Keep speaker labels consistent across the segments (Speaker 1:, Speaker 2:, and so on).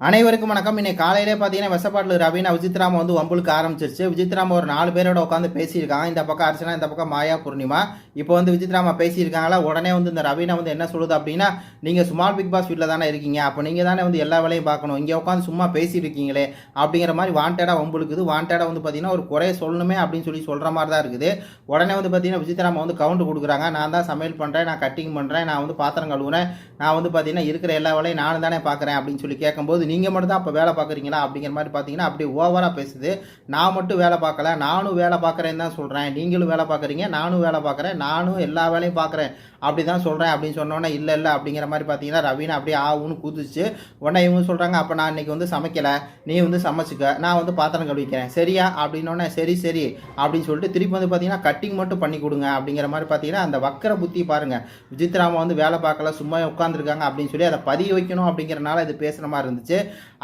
Speaker 1: அனைவருக்கும் வணக்கம். இன்னைக்கு காலையிலே பார்த்தீங்கன்னா வெசப்பாட்டில் ரவீனா விசித்ராமா வந்து வம்புலுக்கு ஆரம்பிச்சிருச்சு. விசித்ராமா ஒரு 4 பேரோட உட்காந்து பேசியிருக்காங்க. இந்த பக்கம் அர்ச்சனா, இந்த பக்கம் மாயா, பூர்ணிமா. இப்போ வந்து விசித்ராமா பேசியிருக்காங்களா, உடனே வந்து இந்த ரவீனா வந்து என்ன சொல்லுது அப்படின்னா, நீங்கள் ஸ்மால் பிக் பாஸ் வீட்டில் தானே இருக்கீங்க, அப்போ நீங்கள் தானே வந்து எல்லா வேலையும் பார்க்கணும், இங்கே உட்காந்து சும்மா பேசிட்டு இருக்கீங்களே அப்படிங்கிற மாதிரி வாண்டடாக வம்புலுக்குது. வாண்டடாக வந்து பார்த்தீங்கன்னா ஒரு குறைய சொல்லணுமே அப்படின்னு சொல்லி சொல்கிற மாதிரி தான் இருக்குது. உடனே வந்து பார்த்தீங்கன்னா விசித்ராமா வந்து கவுண்ட் கொடுக்குறாங்க. நான் தான் சமையல் பண்ணுறேன், நான் கட்டிங் பண்ணுறேன், நான் வந்து பாத்திரம் கழுவுறேன், நான் வந்து பார்த்தீங்கன்னா இருக்கிற எல்லா வேலையும் நானும் தானே பார்க்குறேன் அப்படின்னு சொல்லி கேட்கும்போது, நீங்கள் மட்டும் தான் அப்போ வேலை பார்க்குறீங்களா அப்படிங்கிற மாதிரி பார்த்தீங்கன்னா அப்படியே ஓவராக பேசுது. நான் மட்டும் வேலை பார்க்கல, நானும் வேலை பார்க்குறேன்னு தான் சொல்கிறேன், நீங்களும் வேலை பார்க்குறீங்க, நானும் வேலை பார்க்குறேன், நானும் எல்லா வேலையும் பார்க்குறேன் அப்படி தான் சொல்கிறேன் அப்படின்னு சொன்னோன்னே இல்லை இல்லை அப்படிங்கிற மாதிரி பார்த்தீங்கன்னா ரவீனா அப்படியே ஆகுன்னு குதிச்சு. உடனே இவங்க சொல்கிறாங்க, அப்போ நான் இன்றைக்கி வந்து சமைக்கலை, நீ வந்து சமைச்சிக்க, நான் வந்து பாத்திரம் கழுவிக்கிறேன் சரியா அப்படின்னோடனே சரி சரி அப்படின்னு சொல்லிட்டு திருப்பி வந்து பார்த்தீங்கன்னா கட்டிங் மட்டும் பண்ணி கொடுங்க அப்படிங்கிற மாதிரி பார்த்தீங்கன்னா அந்த வக்கர புத்தி பாருங்கள். விசித்ராமா வந்து வேலை பார்க்கல, சும்மா உட்காந்துருக்காங்க அப்படின்னு சொல்லி அதை பதிய வைக்கணும் அப்படிங்கிறனால இது பேசுகிற மாதிரி இருந்துச்சு.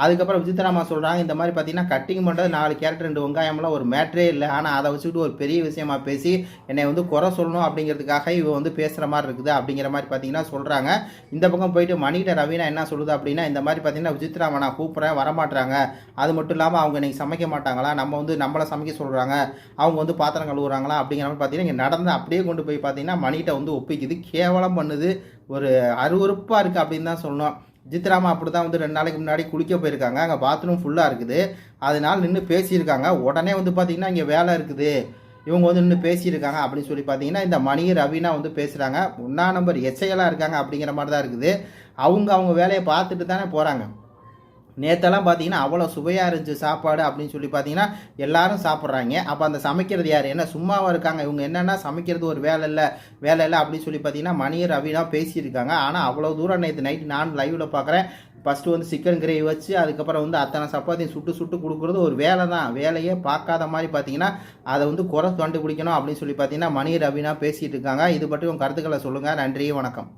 Speaker 1: அதுக்கப்புறம் விசித்ராமா சொல்கிறாங்க, இந்த மாதிரி பார்த்தீங்கன்னா கட்டிங் பண்ணுறது 4 கேரட் 2 வெங்காயம்லாம் ஒரு மேட்ரே இல்லை, ஆனால் அதை வச்சுக்கிட்டு ஒரு பெரிய விஷயமா பேசி என்னை வந்து குறை சொல்லணும் அப்படிங்கிறதுக்காக இவ வந்து பேசுகிற மாதிரி இருக்குது அப்படிங்கிற மாதிரி பார்த்தீங்கன்னா சொல்கிறாங்க. இந்த பக்கம் போயிட்டு மணிகிட்ட ரவீனா என்ன சொல்லுது அப்படின்னா, இந்த மாதிரி பார்த்தீங்கன்னா விசித்ராமா நான் கூப்பிட்றேன் வரமாட்டாங்க, அது மட்டும் இல்லாமல் அவங்க இன்னைக்கு சமைக்க மாட்டாங்களா, நம்ம வந்து நம்மளை சமைக்க சொல்கிறாங்க, அவங்க வந்து பாத்திரம் கழுவுறாங்களா அப்படிங்கிற மாதிரி பார்த்தீங்கன்னா இங்கே நடந்து அப்படியே கொண்டு போய் பார்த்தீங்கன்னா மணிகிட்ட வந்து ஒப்பிக்குது, கேவலம் பண்ணுது, ஒரு அருவருப்பாக இருக்குது அப்படின்னு தான் சொல்லணும். விசித்ராமா அப்படி தான் வந்து 2 நாளைக்கு முன்னாடி குளிக்க போயிருக்காங்க, அங்கே பாத்ரூம் ஃபுல்லாக இருக்குது, அதனால் நின்று பேசியிருக்காங்க. உடனே வந்து பார்த்திங்கன்னா இங்கே வேலை இருக்குது, இவங்க வந்து நின்று பேசியிருக்காங்க அப்படின்னு சொல்லி பார்த்தீங்கன்னா இந்த மணி ரவீனா வந்து பேசுகிறாங்க. 1ஆம் நம்பர் எச்சையெல்லாம் இருக்காங்க அப்படிங்கிற மாதிரி தான் இருக்குது. அவங்க வேலையை பார்த்துட்டு தானே போகிறாங்க. நேற்றெல்லாம் பார்த்தீங்கன்னா அவ்வளோ சுவையாக இருந்துச்சு சாப்பாடு அப்படின்னு சொல்லி பார்த்தீங்கன்னா எல்லாரும் சாப்பிட்றாங்க. அப்போ அந்த சமைக்கிறது யார், என்ன சும்மாவாக இருக்காங்க, இவங்க என்னென்னா சமைக்கிறது ஒரு வேலை இல்லை அப்படின்னு சொல்லி பார்த்தீங்கன்னா மணியை ரவினா பேசியிருக்காங்க. ஆனால் அவ்வளோ தூரம் நேற்று நைட்டு நான் லைவில் பார்க்குறேன். ஃபஸ்ட்டு வந்து சிக்கன் கிரேவி வச்சு அதுக்கப்புறம் வந்து அத்தனை சப்பாத்தியும் சுட்டு கொடுக்குறது ஒரு வேலை தான், வேலையே பார்க்காத மாதிரி பார்த்தீங்கன்னா அதை வந்து குறை கண்டுபிடிக்கணும் அப்படின்னு சொல்லி பார்த்தீங்கன்னா மணி ரவினா பேசிகிட்டு இருக்காங்க. இது பற்றி உங்கள் கருத்துக்களை சொல்லுங்கள். நன்றி, வணக்கம்.